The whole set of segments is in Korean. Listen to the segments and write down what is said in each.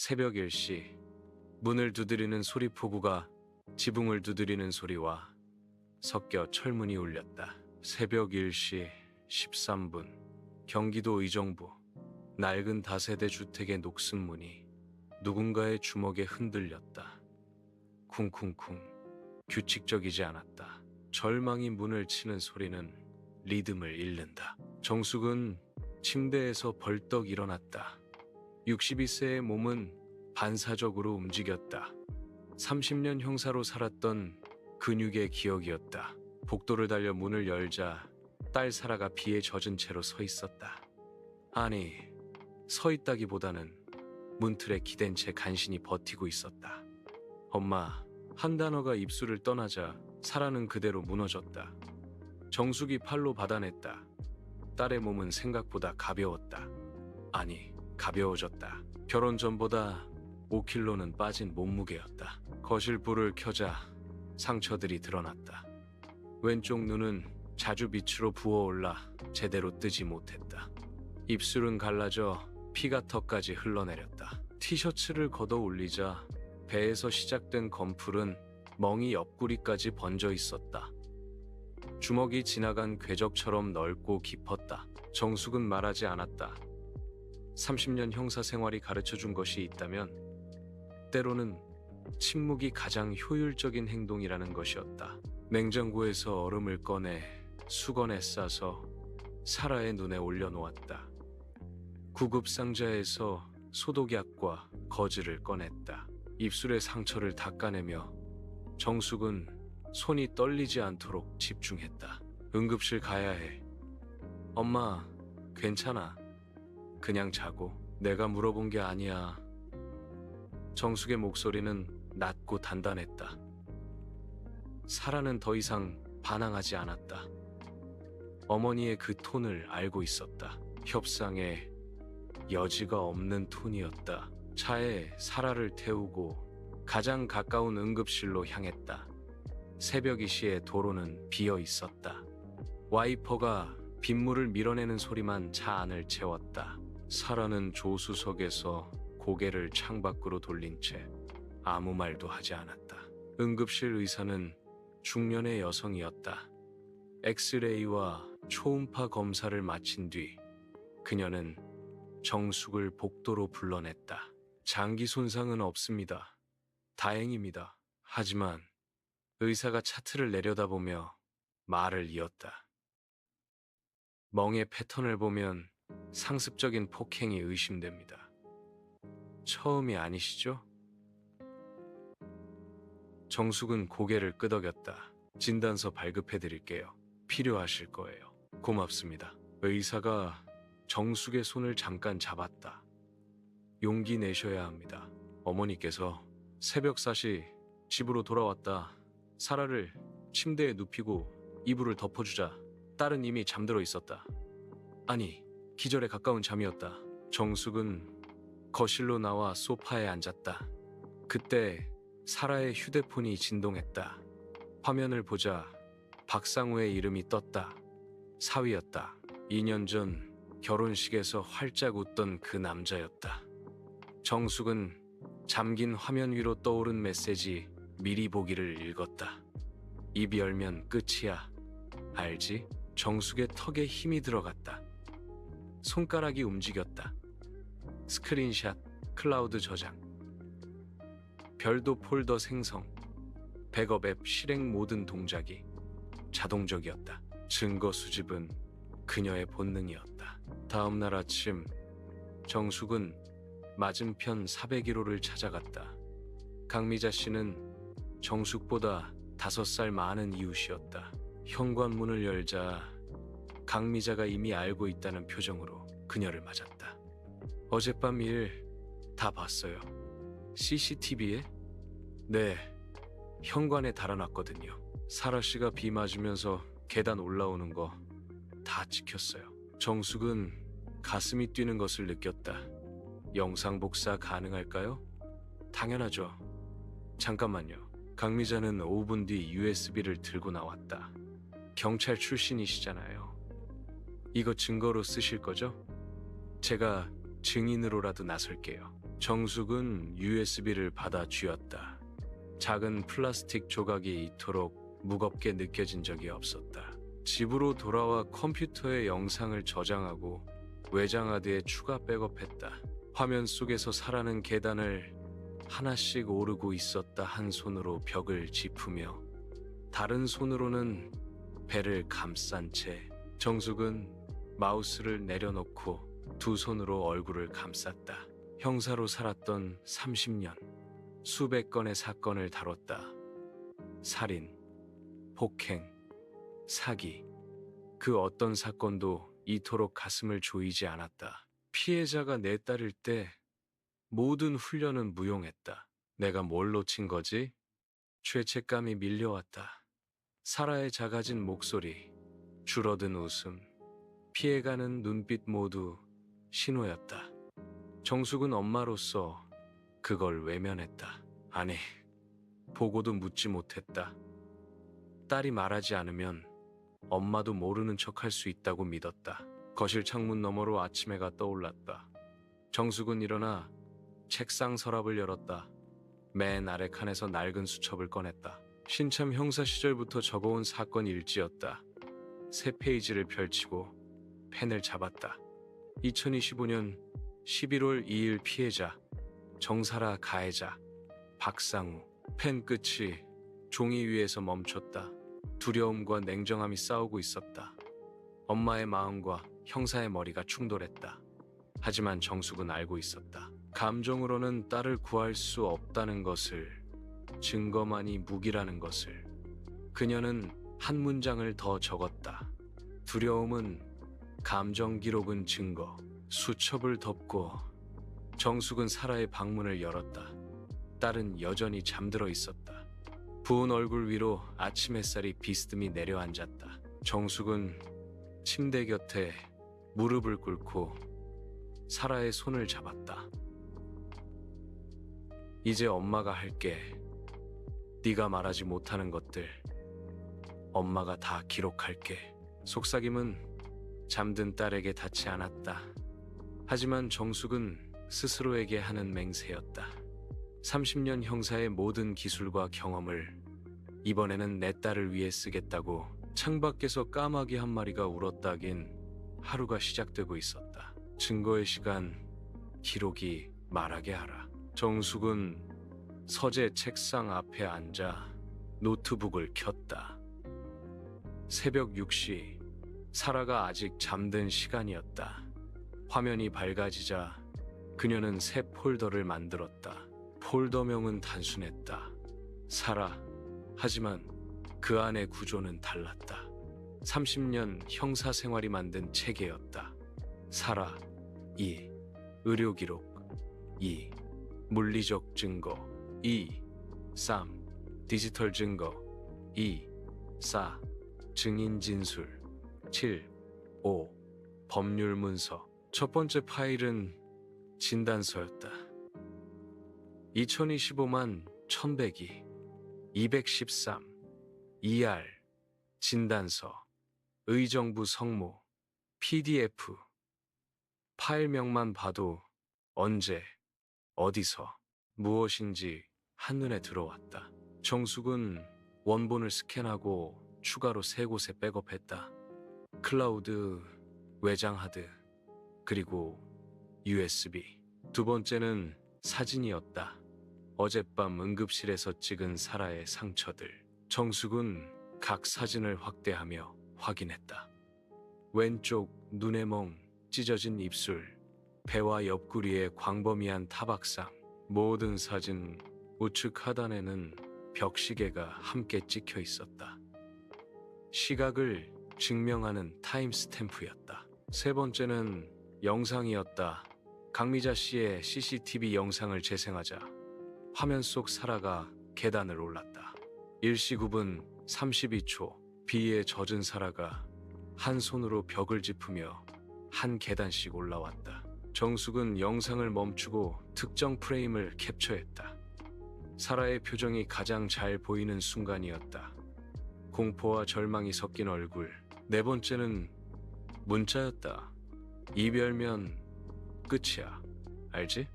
새벽 1시 문을 두드리는 소리포구가 지붕을 두드리는 소리와 섞여 철문이 울렸다. 새벽 1시 13분 경기도 의정부 낡은 다세대 주택의 녹슨 문이 누군가의 주먹에 흔들렸다. 쿵쿵쿵. 규칙적이지 않았다. 절망이 문을 치는 소리는 리듬을 잃는다. 정숙은 침대에서 벌떡 일어났다. 62세의 몸은 반사적으로 움직였다. 30년 형사로 살았던 근육의 기억이었다. 복도를 달려 문을 열자 딸 사라가 비에 젖은 채로 서 있었다. 아니, 서 있다기보다는 문틀에 기댄 채 간신히 버티고 있었다. 엄마, 한 단어가 입술을 떠나자 사라는 그대로 무너졌다. 정숙이 팔로 받아냈다. 딸의 몸은 생각보다 가벼웠다. 아니, 가벼워졌다. 결혼 전보다 5kg는 빠진 몸무게였다. 거실 불을 켜자 상처들이 드러났다. 왼쪽 눈은 자주 빛으로 부어올라 제대로 뜨지 못했다. 입술은 갈라져 피가 턱까지 흘러내렸다. 티셔츠를 걷어 올리자 배에서 시작된 검풀은 멍이 옆구리까지 번져 있었다. 주먹이 지나간 궤적처럼 넓고 깊었다. 정숙은 말하지 않았다. 30년 형사 생활이 가르쳐준 것이 있다면 때로는 침묵이 가장 효율적인 행동이라는 것이었다. 냉장고에서 얼음을 꺼내 수건에 싸서 사라의 눈에 올려놓았다. 구급상자에서 소독약과 거즈를 꺼냈다. 입술의 상처를 닦아내며 정숙은 손이 떨리지 않도록 집중했다. 응급실 가야 해. 엄마, 괜찮아. 그냥 자고. 내가 물어본 게 아니야. 정숙의 목소리는 낮고 단단했다. 사라는 더 이상 반항하지 않았다. 어머니의 그 톤을 알고 있었다. 협상의 여지가 없는 톤이었다. 차에 사라를 태우고 가장 가까운 응급실로 향했다. 새벽 2시에 도로는 비어 있었다. 와이퍼가 빗물을 밀어내는 소리만 차 안을 채웠다. 사라는 조수석에서 고개를 창밖으로 돌린 채 아무 말도 하지 않았다. 응급실 의사는 중년의 여성이었다. 엑스레이와 초음파 검사를 마친 뒤 그녀는 정숙을 복도로 불러냈다. 장기 손상은 없습니다. 다행입니다. 하지만 의사가 차트를 내려다보며 말을 이었다. 멍의 패턴을 보면 상습적인 폭행이 의심됩니다. 처음이 아니시죠? 정숙은 고개를 끄덕였다. 진단서 발급해드릴게요. 필요하실 거예요. 고맙습니다. 의사가 정숙의 손을 잠깐 잡았다. 용기 내셔야 합니다. 어머니께서 새벽 4시 집으로 돌아왔다. 사라를 침대에 눕히고 이불을 덮어주자 딸은 이미 잠들어 있었다. 아니, 기절에 가까운 잠이었다. 정숙은 거실로 나와 소파에 앉았다. 그때 사라의 휴대폰이 진동했다. 화면을 보자 박상우의 이름이 떴다. 사위였다. 2년 전 결혼식에서 활짝 웃던 그 남자였다. 정숙은 잠긴 화면 위로 떠오른 메시지 미리 보기를 읽었다. 입 열면 끝이야. 알지? 정숙의 턱에 힘이 들어갔다. 손가락이 움직였다. 스크린샷, 클라우드 저장, 별도 폴더 생성, 백업 앱 실행 모든 동작이 자동적이었다. 증거 수집은 그녀의 본능이었다. 다음 날 아침 정숙은 맞은편 401호를 찾아갔다. 강미자 씨는 정숙보다 5살 많은 이웃이었다. 현관문을 열자 강미자가 이미 알고 있다는 표정으로 그녀를 맞았다. 어젯밤 일 다 봤어요. CCTV에? 네, 현관에 달아놨거든요. 사라 씨가 비 맞으면서 계단 올라오는 거 다 찍혔어요. 정숙은 가슴이 뛰는 것을 느꼈다. 영상 복사 가능할까요? 당연하죠. 잠깐만요. 강미자는 5분 뒤 USB를 들고 나왔다. 경찰 출신이시잖아요. 이거 증거로 쓰실 거죠? 제가 증인으로라도 나설게요. 정숙은 USB를 받아 쥐었다. 작은 플라스틱 조각이 이토록 무겁게 느껴진 적이 없었다. 집으로 돌아와 컴퓨터에 영상을 저장하고 외장하드에 추가 백업했다. 화면 속에서 사라는 계단을 하나씩 오르고 있었다. 한 손으로 벽을 짚으며 다른 손으로는 배를 감싼 채 정숙은 마우스를 내려놓고 두 손으로 얼굴을 감쌌다. 형사로 살았던 30년, 수백 건의 사건을 다뤘다. 살인, 폭행, 사기, 그 어떤 사건도 이토록 가슴을 조이지 않았다. 피해자가 내 딸일 때 모든 훈련은 무용했다. 내가 뭘 놓친 거지? 죄책감이 밀려왔다. 사라의 작아진 목소리, 줄어든 웃음, 피해가는 눈빛 모두 신호였다. 정숙은 엄마로서 그걸 외면했다. 아니, 보고도 묻지 못했다. 딸이 말하지 않으면 엄마도 모르는 척할 수 있다고 믿었다. 거실 창문 너머로 아침 해가 떠올랐다. 정숙은 일어나 책상 서랍을 열었다. 맨 아래 칸에서 낡은 수첩을 꺼냈다. 신참 형사 시절부터 적어온 사건 일지였다. 세 페이지를 펼치고 펜을 잡았다. 2025년 11월 2일 피해자, 정사라 가해자, 박상우. 펜 끝이 종이 위에서 멈췄다. 두려움과 냉정함이 싸우고 있었다. 엄마의 마음과 형사의 머리가 충돌했다. 하지만 정숙은 알고 있었다. 감정으로는 딸을 구할 수 없다는 것을, 증거만이 무기라는 것을. 그녀는 한 문장을 더 적었다. 두려움은 감정, 기록은 증거. 수첩을 덮고 정숙은 사라의 방문을 열었다. 딸은 여전히 잠들어 있었다. 부은 얼굴 위로 아침 햇살이 비스듬히 내려앉았다. 정숙은 침대 곁에 무릎을 꿇고 사라의 손을 잡았다. 이제 엄마가 할게. 네가 말하지 못하는 것들 엄마가 다 기록할게. 속삭임은 잠든 딸에게 닿지 않았다. 하지만 정숙은 스스로에게 하는 맹세였다. 30년 형사의 모든 기술과 경험을 이번에는 내 딸을 위해 쓰겠다고. 창밖에서 까마귀 한 마리가 울었다긴 하루가 시작되고 있었다. 증거의 시간, 기록이 말하게 하라. 정숙은 서재 책상 앞에 앉아 노트북을 켰다. 새벽 6시, 사라가 아직 잠든 시간이었다. 화면이 밝아지자 그녀는 새 폴더를 만들었다. 폴더명은 단순했다. 사라. 하지만 그 안의 구조는 달랐다. 30년 형사 생활이 만든 체계였다. 사라 2. 의료기록 2. 물리적 증거 2. 3. 디지털 증거 2. 4. 증인 진술 7. 5. 법률 문서. 첫 번째 파일은 진단서였다. 2025만 1102 213 ER 진단서 의정부 성모 PDF. 파일명만 봐도 언제, 어디서, 무엇인지 한눈에 들어왔다. 정숙은 원본을 스캔하고 추가로 3곳에 백업했다. 클라우드, 외장하드, 그리고 USB. 두 번째는 사진이었다. 어젯밤 응급실에서 찍은 사라의 상처들. 정숙은 각 사진을 확대하며 확인했다. 왼쪽 눈의 멍, 찢어진 입술, 배와 옆구리에 광범위한 타박상. 모든 사진 우측 하단에는 벽시계가 함께 찍혀 있었다. 시각을 증명하는 타임스탬프였다. 세 번째는 영상이었다. 강미자 씨의 CCTV 영상을 재생하자 화면 속 사라가 계단을 올랐다. 1시 9분 32초 비에 젖은 사라가 한 손으로 벽을 짚으며 한 계단씩 올라왔다. 정숙은 영상을 멈추고 특정 프레임을 캡처했다. 사라의 표정이 가장 잘 보이는 순간이었다. 공포와 절망이 섞인 얼굴. 네 번째는 문자였다. 이별면 끝이야. 알지?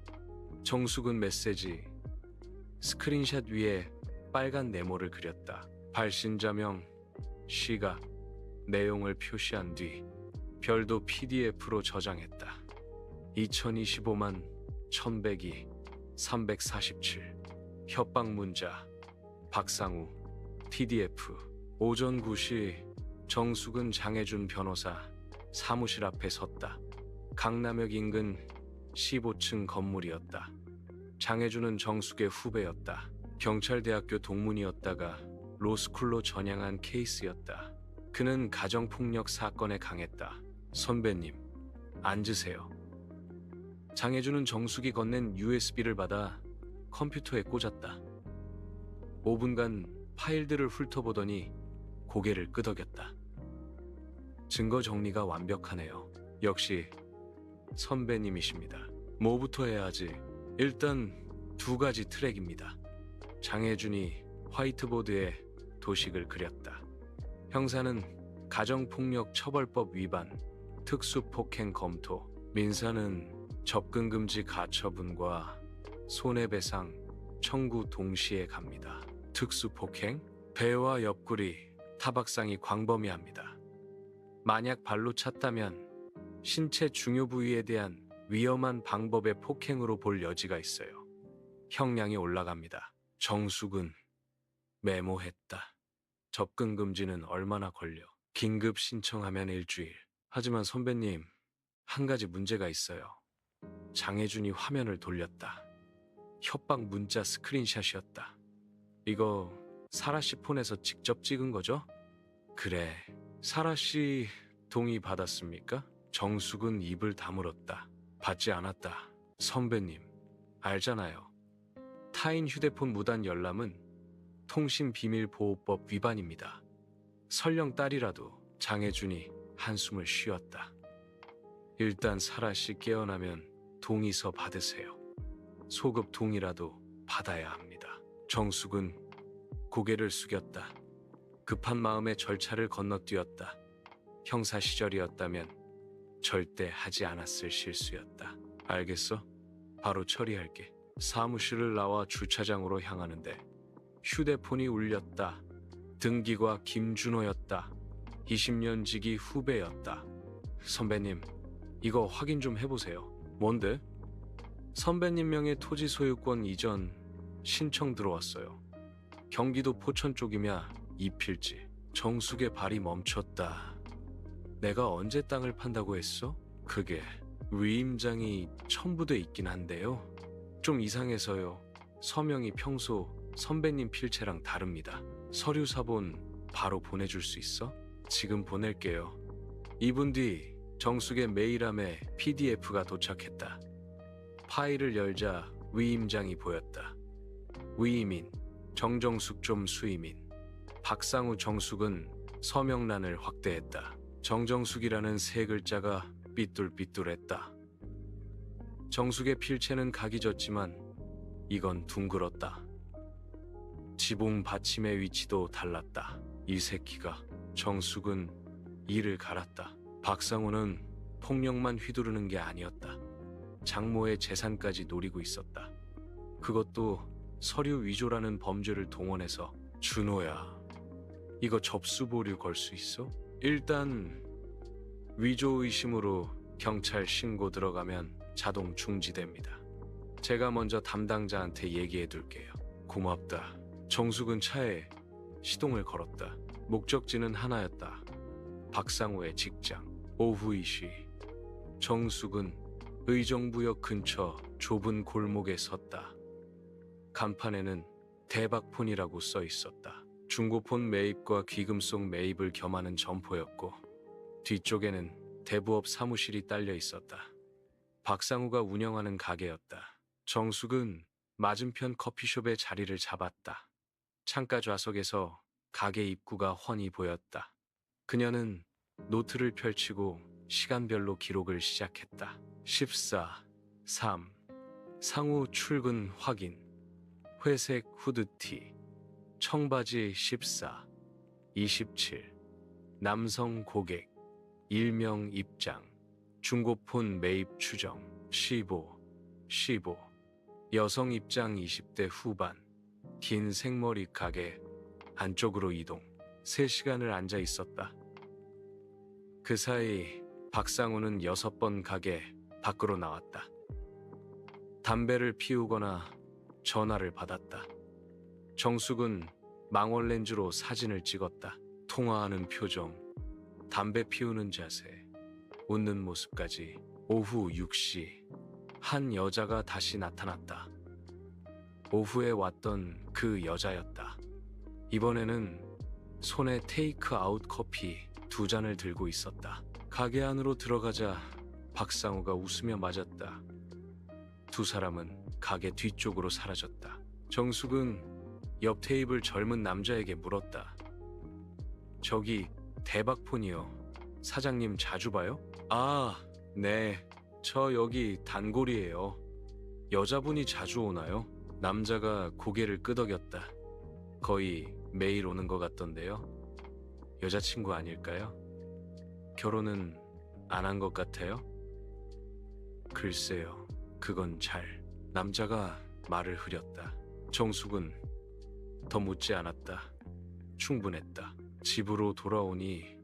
정숙은 메시지 스크린샷 위에 빨간 네모를 그렸다. 발신자명, 시각, 내용을 표시한 뒤 별도 PDF로 저장했다. 2025만 1102 347 협박 문자 박상우 PDF 오전 9시 정숙은 장혜준 변호사 사무실 앞에 섰다. 강남역 인근 15층 건물이었다. 장혜준은 정숙의 후배였다. 경찰대학교 동문이었다가 로스쿨로 전향한 케이스였다. 그는 가정폭력 사건에 강했다. 선배님, 앉으세요. 장혜준은 정숙이 건넨 USB를 받아 컴퓨터에 꽂았다. 5분간 파일들을 훑어보더니 고개를 끄덕였다. 증거 정리가 완벽하네요. 역시 선배님이십니다. 뭐부터 해야 하지? 일단 2가지 트랙입니다. 장혜준이 화이트보드에 도식을 그렸다. 형사는 가정폭력 처벌법 위반, 특수폭행 검토, 민사는 접근금지 가처분과 손해배상 청구 동시에 갑니다. 특수폭행? 배와 옆구리, 타박상이 광범위합니다. 만약 발로 찼다면 신체 중요 부위에 대한 위험한 방법의 폭행으로 볼 여지가 있어요. 형량이 올라갑니다. 정숙은 메모했다. 접근 금지는 얼마나 걸려? 긴급 신청하면 일주일. 하지만 선배님, 한 가지 문제가 있어요. 장혜준이 화면을 돌렸다. 협박 문자 스크린샷이었다. 이거 사라 씨 폰에서 직접 찍은 거죠? 그래. 사라 씨 동의 받았습니까? 정숙은 입을 다물었다. 받지 않았다. 선배님, 알잖아요. 타인 휴대폰 무단 열람은 통신비밀보호법 위반입니다. 설령 딸이라도. 장혜준이 한숨을 쉬었다. 일단 사라 씨 깨어나면 동의서 받으세요. 소급 동의라도 받아야 합니다. 정숙은 고개를 숙였다. 급한 마음에 절차를 건너뛰었다. 형사 시절이었다면 절대 하지 않았을 실수였다. 알겠어? 바로 처리할게. 사무실을 나와 주차장으로 향하는데 휴대폰이 울렸다. 등기과 김준호였다. 20년 지기 후배였다. 선배님, 이거 확인 좀 해보세요. 뭔데? 선배님 명의 토지 소유권 이전 신청 들어왔어요. 경기도 포천 쪽이며 이필지. 정숙의 발이 멈췄다. 내가 언제 땅을 판다고 했어? 그게 위임장이 첨부돼 있긴 한데요. 좀 이상해서요. 서명이 평소 선배님 필체랑 다릅니다. 서류 사본 바로 보내줄 수 있어? 지금 보낼게요. 2분 뒤 정숙의 메일함에 PDF가 도착했다. 파일을 열자 위임장이 보였다. 위임인 정정숙 좀 수임인 박상우. 정숙은 서명란을 확대했다. 정정숙이라는 3글자가 삐뚤삐뚤했다. 정숙의 필체는 각이 졌지만 이건 둥글었다. 지붕 받침의 위치도 달랐다. 이 새끼가. 정숙은 이를 갈았다. 박상우는 폭력만 휘두르는 게 아니었다. 장모의 재산까지 노리고 있었다. 그것도 서류 위조라는 범죄를 동원해서. 준호야, 이거 접수 보류 걸 수 있어? 일단 위조 의심으로 경찰 신고 들어가면 자동 중지됩니다. 제가 먼저 담당자한테 얘기해 둘게요. 고맙다. 정숙은 차에 시동을 걸었다. 목적지는 하나였다. 박상우의 직장. 오후 2시 정숙은 의정부역 근처 좁은 골목에 섰다. 간판에는 대박폰이라고 써 있었다. 중고폰 매입과 귀금속 매입을 겸하는 점포였고 뒤쪽에는 대부업 사무실이 딸려 있었다. 박상우가 운영하는 가게였다. 정숙은 맞은편 커피숍에 자리를 잡았다. 창가 좌석에서 가게 입구가 훤히 보였다. 그녀는 노트를 펼치고 시간별로 기록을 시작했다. 14, 3, 상우 출근 확인, 회색 후드티, 청바지 14, 27, 남성 고객, 일명 입장, 중고폰 매입 추정, 15. 여성 입장 20대 후반. 긴 생머리 가게 안쪽으로 이동. 3시간을 앉아 있었다. 그 사이 박상우는 6번 가게 밖으로 나왔다. 담배를 피우거나 전화를 받았다. 정숙은 망원렌즈로 사진을 찍었다. 통화하는 표정, 담배 피우는 자세, 웃는 모습까지. 오후 6시 한 여자가 다시 나타났다. 오후에 왔던 그 여자였다. 이번에는 손에 테이크아웃 커피 2잔을 들고 있었다. 가게 안으로 들어가자 박상우가 웃으며 맞았다. 두 사람은 가게 뒤쪽으로 사라졌다. 정숙은 옆 테이블 젊은 남자에게 물었다. 저기 대박폰이요. 사장님 자주 봐요? 아, 네. 저 여기 단골이에요. 여자분이 자주 오나요? 남자가 고개를 끄덕였다. 거의 매일 오는 것 같던데요. 여자친구 아닐까요? 결혼은 안 한 것 같아요? 글쎄요. 그건 잘. 남자가 말을 흐렸다. 정숙은 더 묻지 않았다. 충분했다. 집으로 돌아오니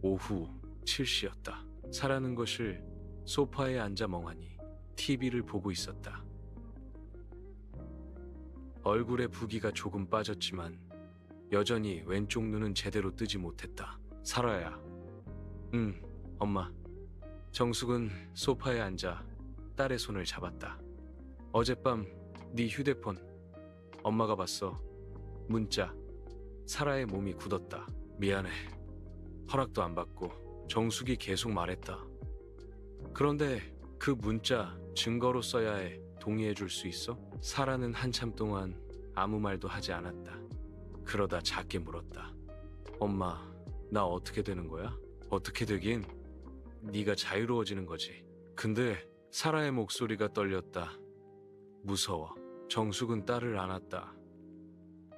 오후 7시였다. 사라는 것을 소파에 앉아 멍하니 TV를 보고 있었다. 얼굴에 부기가 조금 빠졌지만 여전히 왼쪽 눈은 제대로 뜨지 못했다. 사라야. 응, 엄마. 정숙은 소파에 앉아 딸의 손을 잡았다. 어젯밤 네 휴대폰 엄마가 봤어. 문자. 사라의 몸이 굳었다. 미안해. 허락도 안 받고. 정숙이 계속 말했다. 그런데 그 문자 증거로 써야 해. 동의해 줄 수 있어? 사라는 한참 동안 아무 말도 하지 않았다. 그러다 작게 물었다. 엄마, 나 어떻게 되는 거야? 어떻게 되긴? 네가 자유로워지는 거지. 근데 사라의 목소리가 떨렸다. 무서워. 정숙은 딸을 안았다.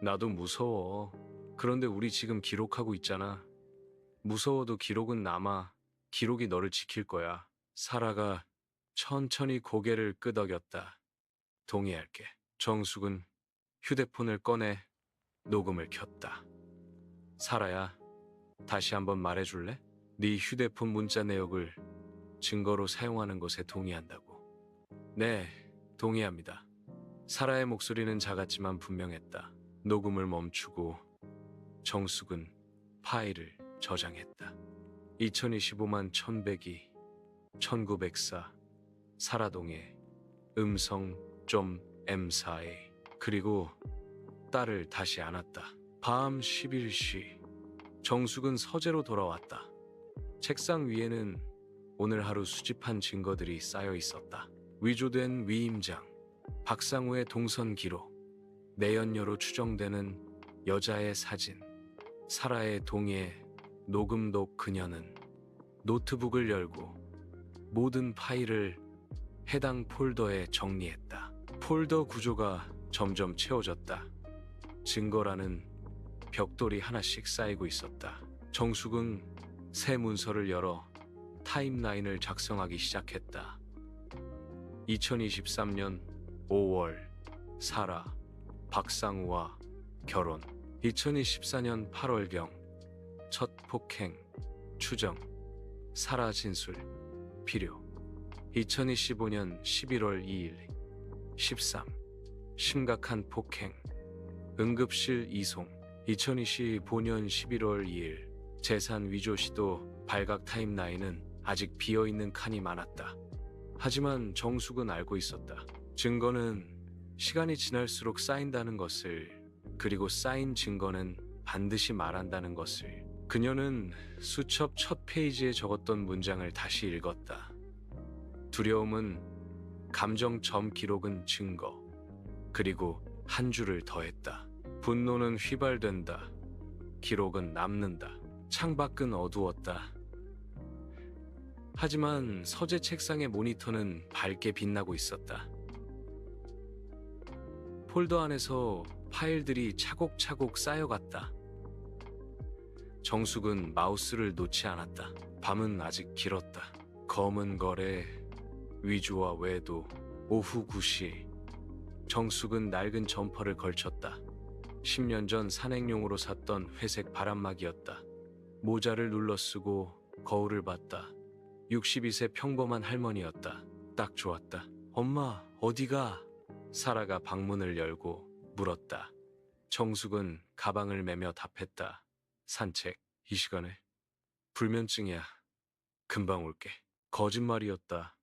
나도 무서워. 그런데 우리 지금 기록하고 있잖아. 무서워도 기록은 남아. 기록이 너를 지킬 거야. 사라가 천천히 고개를 끄덕였다. 동의할게. 정숙은 휴대폰을 꺼내 녹음을 켰다. 사라야, 다시 한번 말해줄래? 네 휴대폰 문자 내역을 증거로 사용하는 것에 동의한다고. 네, 동의합니다. 사라의 목소리는 작았지만 분명했다. 녹음을 멈추고 정숙은 파일을 저장했다. 2025만 1102 1904 사라동의 음성 좀 M4A. 그리고 딸을 다시 안았다. 밤 11시 정숙은 서재로 돌아왔다. 책상 위에는 오늘 하루 수집한 증거들이 쌓여 있었다. 위조된 위임장, 박상우의 동선 기록, 내연녀로 추정되는 여자의 사진, 사라의 동의에 녹음독. 그녀는 노트북을 열고 모든 파일을 해당 폴더에 정리했다. 폴더 구조가 점점 채워졌다. 증거라는 벽돌이 하나씩 쌓이고 있었다. 정숙은 새 문서를 열어 타임라인을 작성하기 시작했다. 2023년 5월 사라, 박상우와 결혼. 2024년 8월경 첫 폭행, 추정, 사라 진술, 필요. 2025년 11월 2일 13. 심각한 폭행, 응급실 이송. 2025년 11월 2일 재산 위조 시도. 발각. 타임라인은 아직 비어있는 칸이 많았다. 하지만 정숙은 알고 있었다. 증거는 시간이 지날수록 쌓인다는 것을, 그리고 쌓인 증거는 반드시 말한다는 것을. 그녀는 수첩 첫 페이지에 적었던 문장을 다시 읽었다. 두려움은 감정, 점, 기록은 증거. 그리고 한 줄을 더했다. 분노는 휘발된다. 기록은 남는다. 창밖은 어두웠다. 하지만 서재 책상의 모니터는 밝게 빛나고 있었다. 폴더 안에서 파일들이 차곡차곡 쌓여갔다. 정숙은 마우스를 놓지 않았다. 밤은 아직 길었다. 검은 거래, 위주와 외도. 오후 9시. 정숙은 낡은 점퍼를 걸쳤다. 10년 전 산행용으로 샀던 회색 바람막이였다. 모자를 눌러쓰고 거울을 봤다. 62세 평범한 할머니였다. 딱 좋았다. 엄마, 어디가? 사라가 방문을 열고 물었다. 정숙은 가방을 매며 답했다. 산책. 이 시간에? 불면증이야. 금방 올게. 거짓말이었다.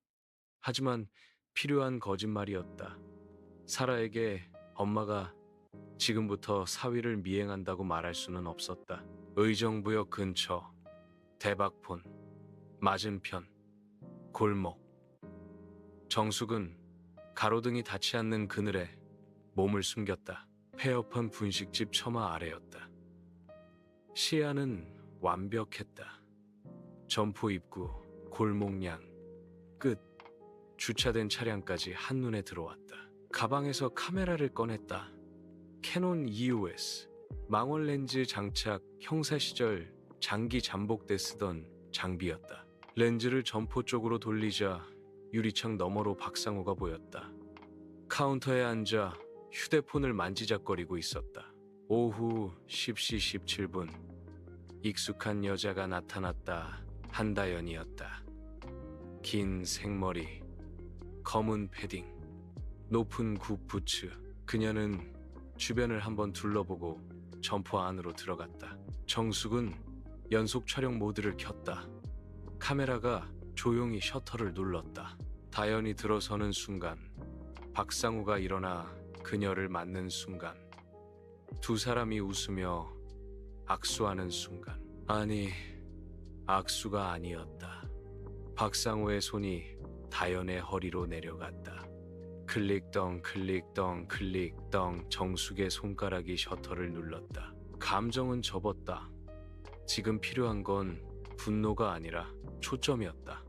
하지만 필요한 거짓말이었다. 사라에게 엄마가 지금부터 사위를 미행한다고 말할 수는 없었다. 의정부역 근처, 대박폰, 맞은편, 골목. 정숙은 가로등이 닿지 않는 그늘에 몸을 숨겼다. 폐업한 분식집 처마 아래였다. 시야는 완벽했다. 점포 입구, 골목양, 끝, 주차된 차량까지 한눈에 들어왔다. 가방에서 카메라를 꺼냈다. 캐논 EOS, 망원 렌즈 장착, 형사 시절 장기 잠복 때 쓰던 장비였다. 렌즈를 점포 쪽으로 돌리자 유리창 너머로 박상호가 보였다. 카운터에 앉아 휴대폰을 만지작거리고 있었다. 오후 10시 17분. 익숙한 여자가 나타났다. 한다연이었다. 긴 생머리, 검은 패딩, 높은 굽부츠. 그녀는 주변을 한번 둘러보고 점포 안으로 들어갔다. 정숙은 연속 촬영 모드를 켰다. 카메라가 조용히 셔터를 눌렀다. 다연이 들어서는 순간, 박상우가 일어나 그녀를 맞는 순간, 두 사람이 웃으며 악수하는 순간. 아니, 악수가 아니었다. 박상우의 손이 다연의 허리로 내려갔다. 클릭덩 클릭덩 클릭덩. 정숙의 손가락이 셔터를 눌렀다. 감정은 접었다. 지금 필요한 건 분노가 아니라 초점이었다.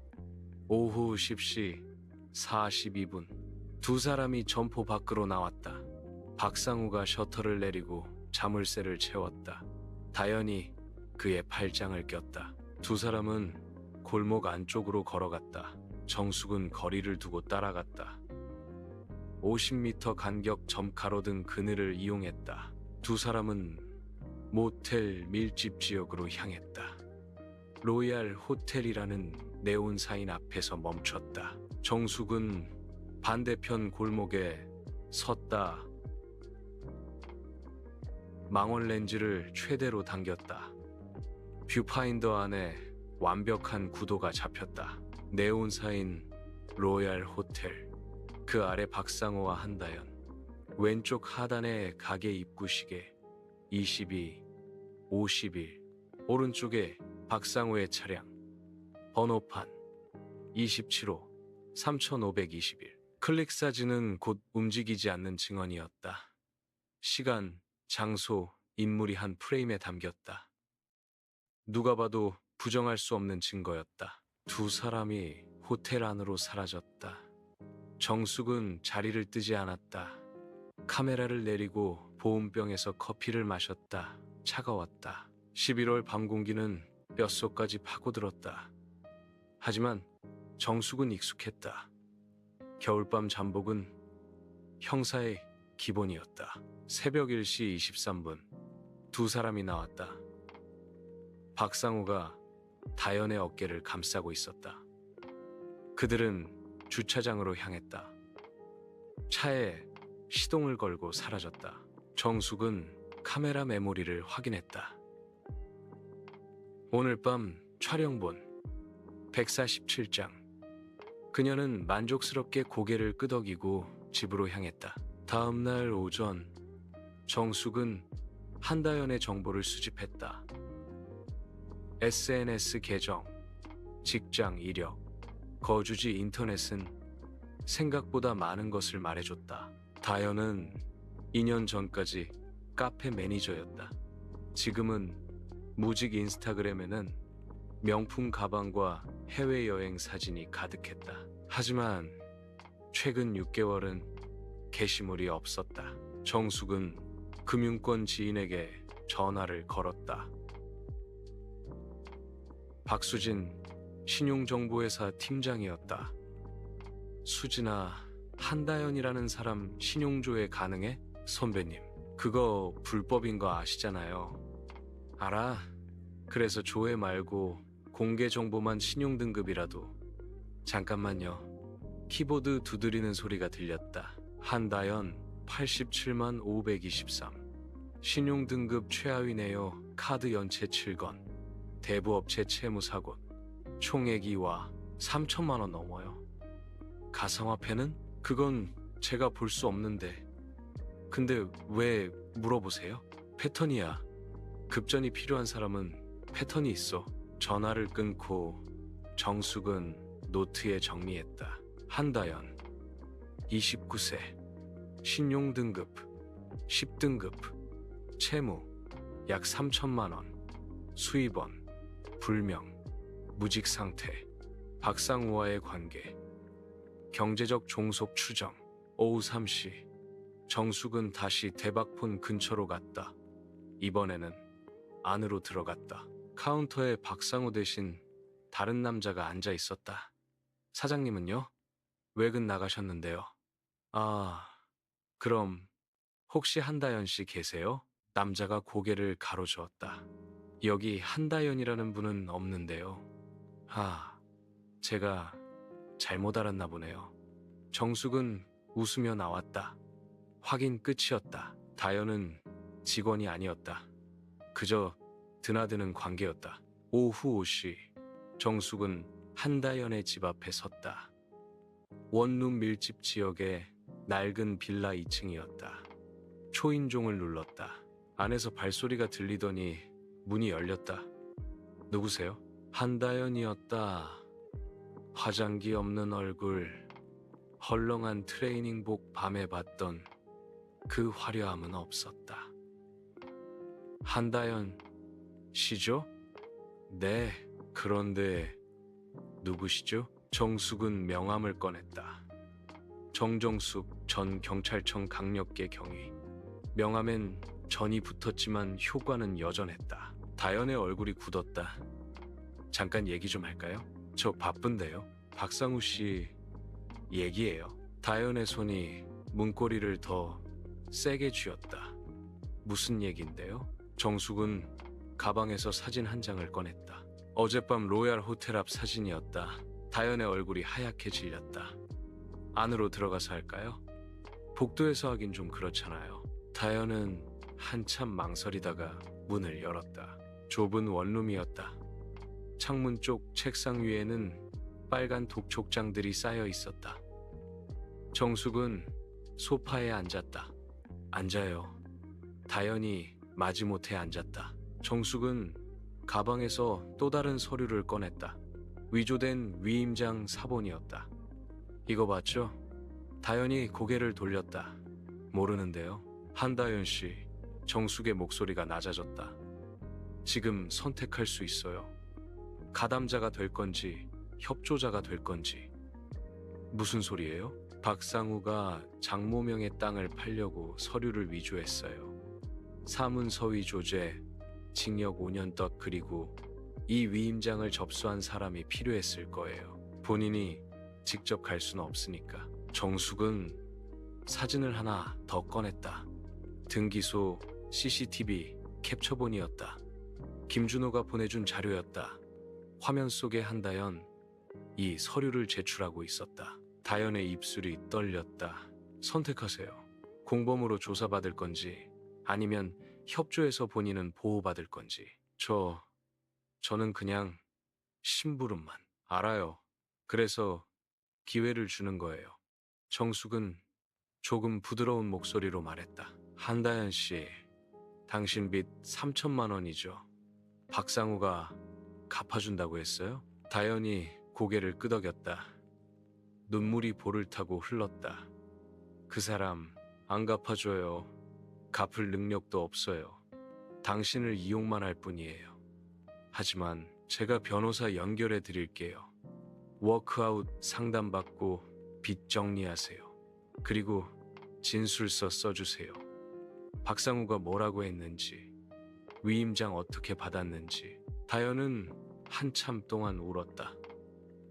오후 10시 42분. 두 사람이 점포 밖으로 나왔다. 박상우가 셔터를 내리고 자물쇠를 채웠다. 다연이 그의 팔짱을 꼈다. 두 사람은 골목 안쪽으로 걸어갔다. 정숙은 거리를 두고 따라갔다. 50m 간격 점가로등 그늘을 이용했다. 두 사람은 모텔 밀집 지역으로 향했다. 로얄 호텔이라는 네온 사인 앞에서 멈췄다. 정숙은 반대편 골목에 섰다. 망원 렌즈를 최대로 당겼다. 뷰파인더 안에 완벽한 구도가 잡혔다. 네온 사인 로얄 호텔. 그 아래 박상호와 한다연. 왼쪽 하단에 가게 입구 시계 22, 51. 오른쪽에 박상호의 차량. 번호판 27호 3521. 클릭 사진은 곧 움직이지 않는 증언이었다. 시간, 장소, 인물이 한 프레임에 담겼다. 누가 봐도 부정할 수 없는 증거였다. 두 사람이 호텔 안으로 사라졌다. 정숙은 자리를 뜨지 않았다. 카메라를 내리고 보온병에서 커피를 마셨다. 차가웠다. 11월 밤 공기는 뼛속까지 파고들었다. 하지만 정숙은 익숙했다. 겨울밤 잠복은 형사의 기본이었다. 새벽 1시 23분. 두 사람이 나왔다. 박상우가 다연의 어깨를 감싸고 있었다. 그들은 주차장으로 향했다. 차에 시동을 걸고 사라졌다. 정숙은 카메라 메모리를 확인했다. 오늘 밤 촬영본 147장. 그녀는 만족스럽게 고개를 끄덕이고 집으로 향했다. 다음 날 오전, 정숙은 한다연의 정보를 수집했다. SNS 계정, 직장 이력, 거주지 인터넷은 생각보다 많은 것을 말해줬다. 다연은 2년 전까지 카페 매니저였다. 지금은 무직 인스타그램에는 명품 가방과 해외여행 사진이 가득했다. 하지만 최근 6개월은 게시물이 없었다. 정숙은 금융권 지인에게 전화를 걸었다. 박수진 신용정보회사 팀장이었다. 수진아, 한다연이라는 사람 신용조회 가능해? 선배님, 그거 불법인 거 아시잖아요. 알아. 그래서 조회 말고 공개 정보만 신용등급이라도. 잠깐만요. 키보드 두드리는 소리가 들렸다. 한다연 87만 523. 신용등급 최하위네요. 카드 연체 7건. 대부업체 채무사고. 총액이와 3천만 원 넘어요. 가상화폐는? 그건 제가 볼 수 없는데. 근데 왜 물어보세요? 패턴이야. 급전이 필요한 사람은 패턴이 있어. 전화를 끊고 정숙은 노트에 정리했다. 한다연 29세. 신용등급 10등급. 채무 약 3천만 원. 수입원 불명. 무직상태. 박상우와의 관계. 경제적 종속 추정. 오후 3시. 정숙은 다시 대박폰 근처로 갔다. 이번에는 안으로 들어갔다. 카운터에 박상우 대신 다른 남자가 앉아 있었다. 사장님은요? 외근 나가셨는데요. 아, 그럼 혹시 한다연 씨 계세요? 남자가 고개를 가로저었다. 여기 한다연이라는 분은 없는데요. 아, 제가 잘못 알았나 보네요. 정숙은 웃으며 나왔다. 확인 끝이었다. 다연은 직원이 아니었다. 그저 드나드는 관계였다. 오후 5시 정숙은 한다연의 집 앞에 섰다. 원룸 밀집 지역의 낡은 빌라 2층이었다. 초인종을 눌렀다. 안에서 발소리가 들리더니 문이 열렸다. 누구세요? 한다연이었다. 화장기 없는 얼굴, 헐렁한 트레이닝복 밤에 봤던 그 화려함은 없었다. 한다연 씨죠? 네, 그런데 누구시죠? 정숙은 명함을 꺼냈다. 정정숙 전 경찰청 강력계 경위. 명함엔 전이 붙었지만 효과는 여전했다. 다연의 얼굴이 굳었다. 잠깐 얘기 좀 할까요? 저 바쁜데요. 박상우 씨 얘기예요. 다연의 손이 문고리를 더 세게 쥐었다. 무슨 얘긴데요? 정숙은 가방에서 사진 한 장을 꺼냈다. 어젯밤 로얄 호텔 앞 사진이었다. 다연의 얼굴이 하얗게 질렸다. 안으로 들어가서 할까요? 복도에서 하긴 좀 그렇잖아요. 다연은 한참 망설이다가 문을 열었다. 좁은 원룸이었다. 창문 쪽 책상 위에는 빨간 독촉장들이 쌓여 있었다. 정숙은 소파에 앉았다. 앉아요. 다연이 마지못해 앉았다. 정숙은 가방에서 또 다른 서류를 꺼냈다. 위조된 위임장 사본이었다. 이거 봤죠? 다연이 고개를 돌렸다. 모르는데요. 한다연 씨, 정숙의 목소리가 낮아졌다. 지금 선택할 수 있어요. 가담자가 될 건지 협조자가 될 건지. 무슨 소리예요? 박상우가 장모명의 땅을 팔려고 서류를 위조했어요. 사문서위 조제, 징역 5년 떡. 그리고 이 위임장을 접수한 사람이 필요했을 거예요. 본인이 직접 갈 수는 없으니까. 정숙은 사진을 하나 더 꺼냈다. 등기소 CCTV 캡처본이었다. 김준호가 보내준 자료였다. 화면 속에 한다연, 이 서류를 제출하고 있었다. 다연의 입술이 떨렸다. 선택하세요. 공범으로 조사받을 건지 아니면 협조해서 본인은 보호받을 건지. 저는 그냥 심부름만. 알아요. 그래서 기회를 주는 거예요. 정숙은 조금 부드러운 목소리로 말했다. 한다연 씨, 당신 빚 3천만 원이죠. 박상우가 갚아준다고 했어요? 다연이 고개를 끄덕였다. 눈물이 볼을 타고 흘렀다. 그 사람 안 갚아줘요. 갚을 능력도 없어요. 당신을 이용만 할 뿐이에요. 하지만 제가 변호사 연결해 드릴게요. 워크아웃 상담받고 빚 정리하세요. 그리고 진술서 써주세요. 박상우가 뭐라고 했는지, 위임장 어떻게 받았는지. 다연은 한참 동안 울었다.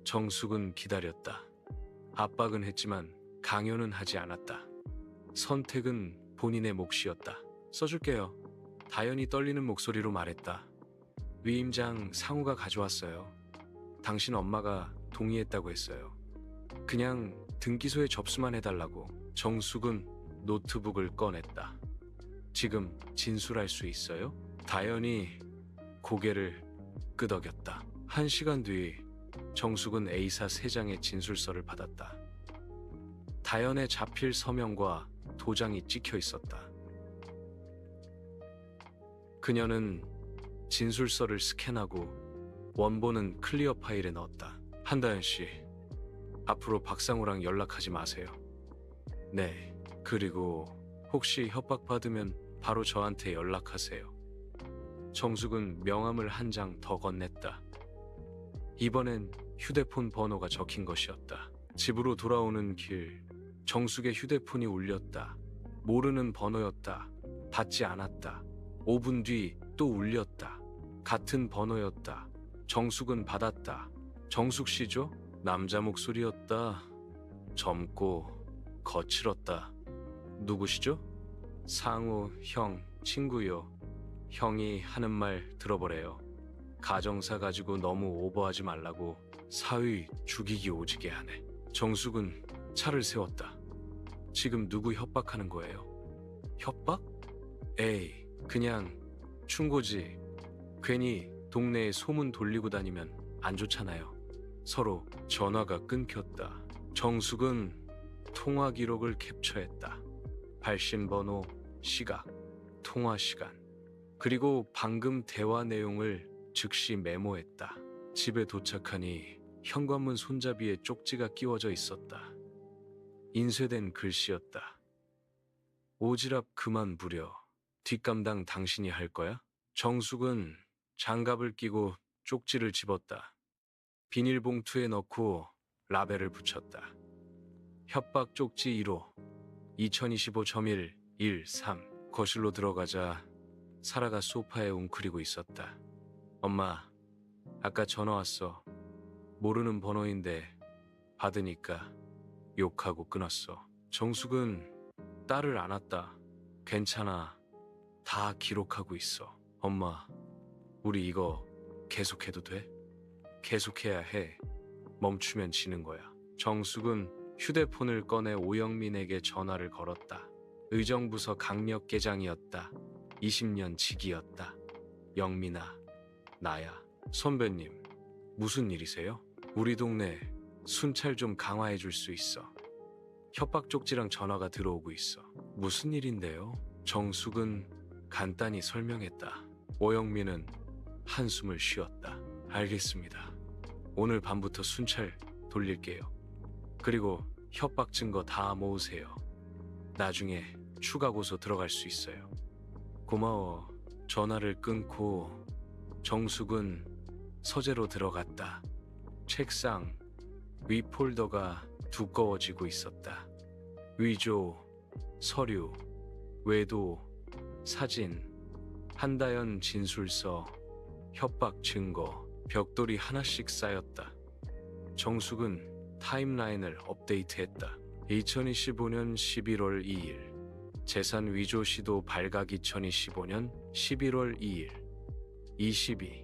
정숙은 기다렸다. 압박은 했지만 강요는 하지 않았다. 선택은 본인의 몫이었다. 써줄게요. 다연이 떨리는 목소리로 말했다. 위임장 상우가 가져왔어요. 당신 엄마가 동의했다고 했어요. 그냥 등기소에 접수만 해달라고. 정숙은 노트북을 꺼냈다. 지금 진술할 수 있어요? 다연이 고개를 끄덕였다. 1시간 뒤 정숙은 A사 3장의 진술서를 받았다. 다연의 자필 서명과 도장이 찍혀 있었다. 그녀는 진술서를 스캔하고 원본은 클리어 파일에 넣었다. 한다연 씨, 앞으로 박상우랑 연락하지 마세요. 네, 그리고 혹시 협박받으면 바로 저한테 연락하세요. 정숙은 명함을 한 장 더 건넸다. 이번엔 휴대폰 번호가 적힌 것이었다. 집으로 돌아오는 길, 정숙의 휴대폰이 울렸다. 모르는 번호였다. 받지 않았다. 5분 뒤 또 울렸다. 같은 번호였다. 정숙은 받았다. 정숙 씨죠? 남자 목소리였다. 젊고 거칠었다. 누구시죠? 상우, 형, 친구요. 형이 하는 말 들어보래요. 가정사 가지고 너무 오버하지 말라고. 사위 죽이기 오지게 하네. 정숙은 차를 세웠다. 지금 누구 협박하는 거예요? 협박? 에이, 그냥 충고지. 괜히 동네에 소문 돌리고 다니면 안 좋잖아요. 서로 전화가 끊겼다. 정숙은 통화 기록을 캡처했다. 발신 번호, 시각, 통화 시간, 그리고 방금 대화 내용을 즉시 메모했다. 집에 도착하니 현관문 손잡이에 쪽지가 끼워져 있었다. 인쇄된 글씨였다. 오지랖 그만 부려. 뒷감당 당신이 할 거야? 정숙은 장갑을 끼고 쪽지를 집었다. 비닐봉투에 넣고 라벨을 붙였다. 협박 쪽지 1호 2025.113. 거실로 들어가자 사라가 소파에 웅크리고 있었다. 엄마, 아까 전화 왔어. 모르는 번호인데 받으니까 욕하고 끊었어. 정숙은 딸을 안았다. 괜찮아. 다 기록하고 있어. 엄마, 우리 이거 계속해도 돼? 계속해야 해. 멈추면 지는 거야. 정숙은 휴대폰을 꺼내 오영민에게 전화를 걸었다. 의정부서 강력계장이었다. 20년 직이었다. 영민아, 나야. 선배님, 무슨 일이세요? 우리 동네 순찰 좀 강화해 줄 수 있어. 협박 쪽지랑 전화가 들어오고 있어. 무슨 일인데요? 정숙은 간단히 설명했다. 오영민은 한숨을 쉬었다. 알겠습니다. 오늘 밤부터 순찰 돌릴게요. 그리고 협박 증거 다 모으세요. 나중에 추가 고소 들어갈 수 있어요. 고마워. 전화를 끊고 정숙은 서재로 들어갔다. 책상 위 폴더가 두꺼워지고 있었다. 위조, 서류, 외도, 사진, 한다연 진술서, 협박 증거, 벽돌이 하나씩 쌓였다. 정숙은 타임라인을 업데이트했다. 2025년 11월 2일 재산 위조 시도 발각. 2025년 11월 2일 22,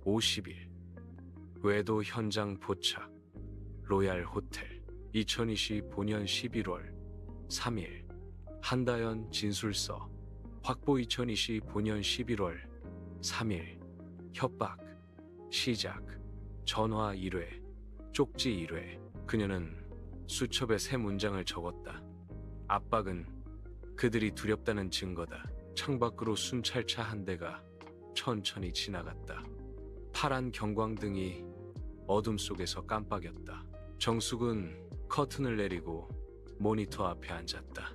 50일 외도 현장 포착 로얄 호텔. 2025년 11월 3일 한다연 진술서 확보. 2025년 11월 3일 협박 시작. 전화 1회, 쪽지 1회. 그녀는 수첩에 세 문장을 적었다. 압박은 그들이 두렵다는 증거다. 창밖으로 순찰차 한 대가 천천히 지나갔다. 파란 경광등이 어둠 속에서 깜빡였다. 정숙은 커튼을 내리고 모니터 앞에 앉았다.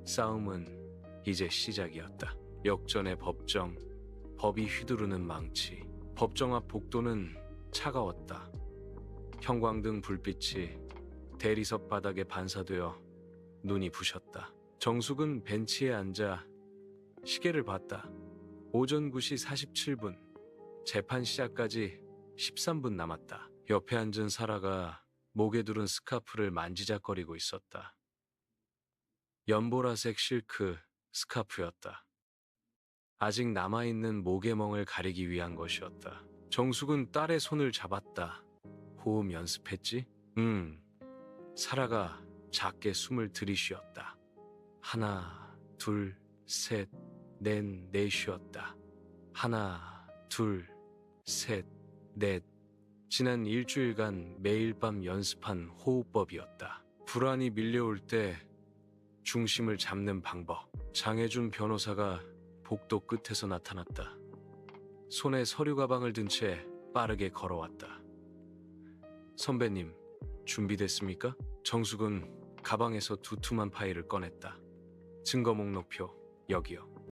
싸움은 이제 시작이었다. 역전의 법정, 법이 휘두르는 망치. 법정 앞 복도는 차가웠다. 형광등 불빛이 대리석 바닥에 반사되어 눈이 부셨다. 정숙은 벤치에 앉아 시계를 봤다. 오전 9시 47분. 재판 시작까지 13분 남았다. 옆에 앉은 사라가 목에 두른 스카프를 만지작거리고 있었다. 연보라색 실크 스카프였다. 아직 남아있는 모개멍을 가리기 위한 것이었다. 정숙은 딸의 손을 잡았다. 호흡 연습했지? 사라가 작게 숨을 들이쉬었다. 하나, 둘, 셋, 넷, 넷이었다. 하나, 둘, 셋, 넷. 지난 일주일간 매일 밤 연습한 호흡법이었다. 불안이 밀려올 때 중심을 잡는 방법. 장혜준 변호사가 복도 끝에서 나타났다. 손에 서류 가방을 든 채 빠르게 걸어왔다. 선배님, 준비됐습니까? 정숙은 가방에서 두툼한 파일을 꺼냈다. 증거 목록표, 여기요.